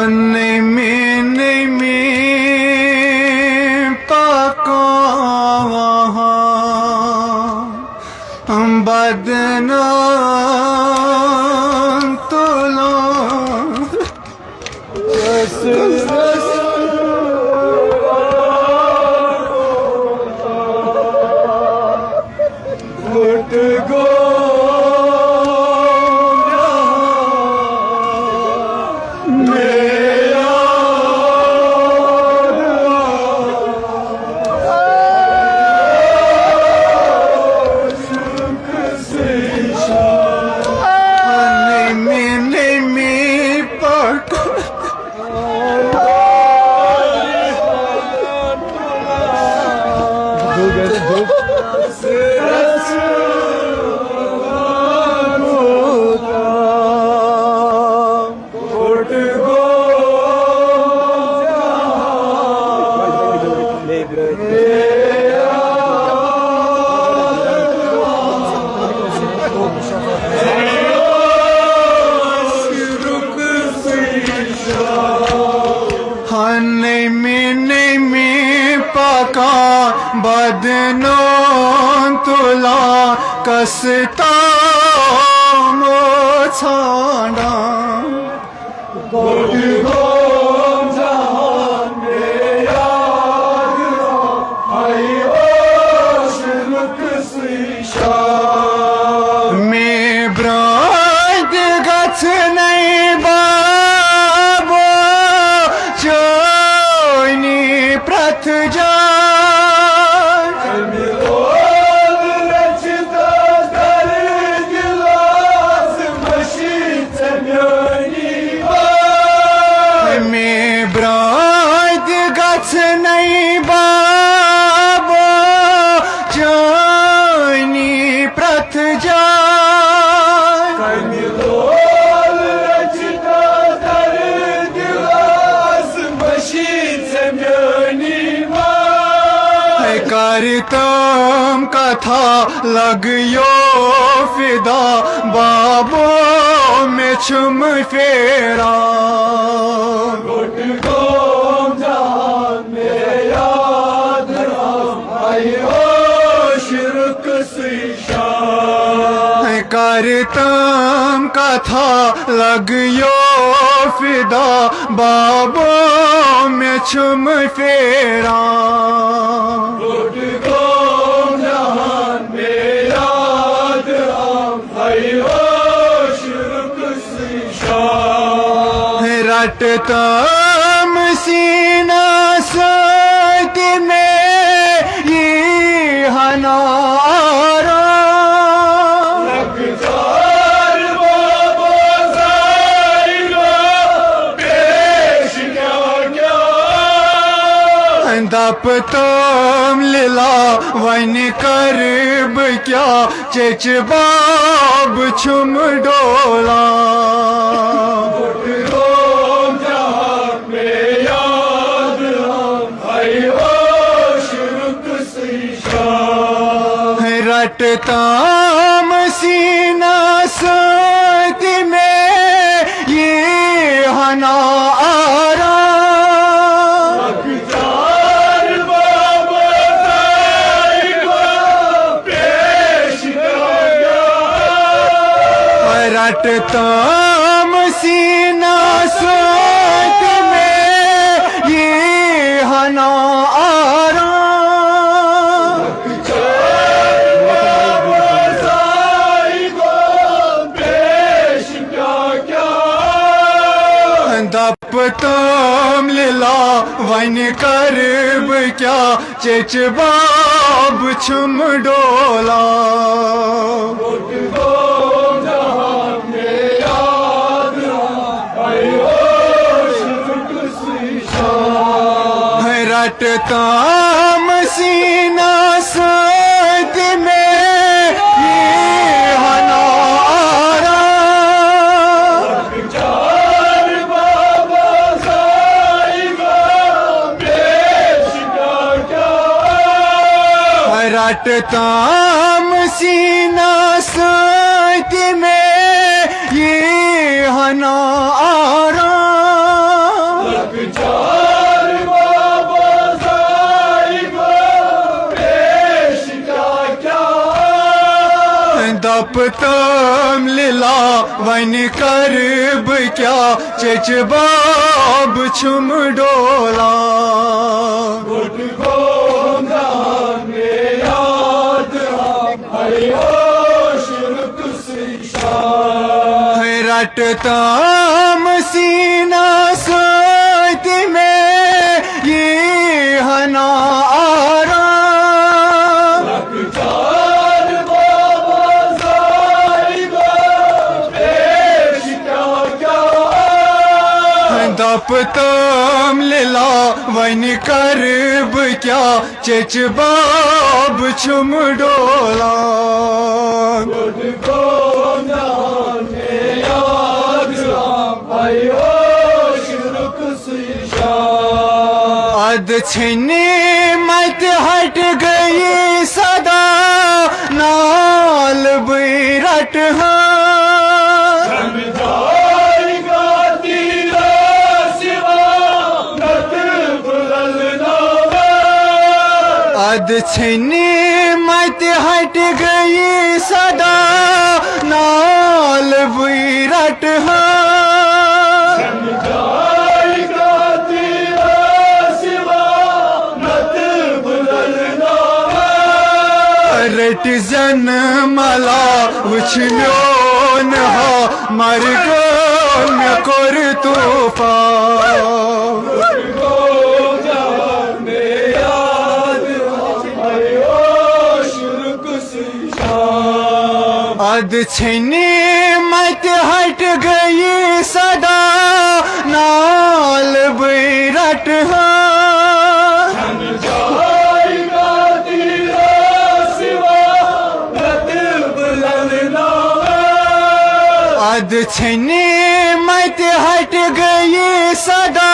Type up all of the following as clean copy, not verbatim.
Nemi pakawaha badna tolo Nemi paka badno tula kasita mochanda करतम कथा लगयो फिदा बाबो में छुम फेरा जहान में याद आयो शिरक शीशा करतम कथा लगयो फिदा बाबो में छुम फेरा रटतम सीना सत में ये हनारा दपतम लीला वन करब क्या चेच बाब छुम डोला रटतम सीना सत में ये हनारा रटतम सीना सत में ये हनारा दपतम लीला वन करब क्या चेच बाब छुम डोला रटतम सीना सत में ये हनारा रटतम सीना सत में ये हनारा दप तम लिला वन करब क्या चच बाब छुम डोला रटताम सीना सोत में ये हना आराम दप तम लिला वन करब क्या चच बाब छुम डोला अद छने मत हट गई सदा नाल बैरट अद छने मत हट गई सदा नाल बैरट रट जन मला वुछ म्योन हा मर गो मे कोर तूफा अद छने मत हट गई सदा नाल बैरट अद छने मत हट गई सदा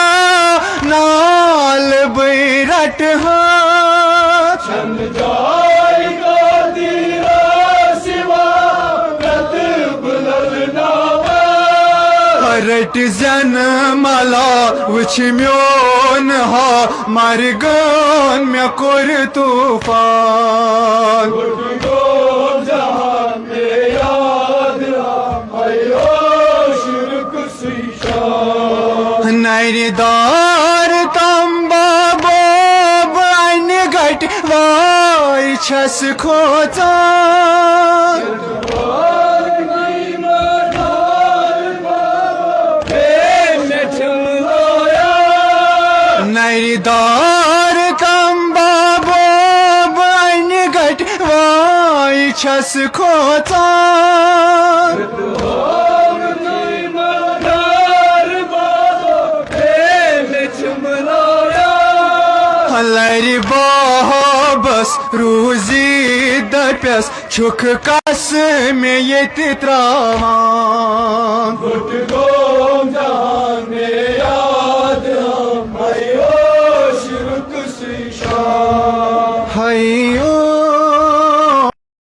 नाल बैरट रट जन मला वुछ म्योन हा मर गन मे कोर तूफान नैरदार तंबा बोब अन घट वाई छस खोचा नैरदार तंबा बोब अन घट वाई छस खोचा लरि बस रूजी दप्यस छुख कस में ये त्रावान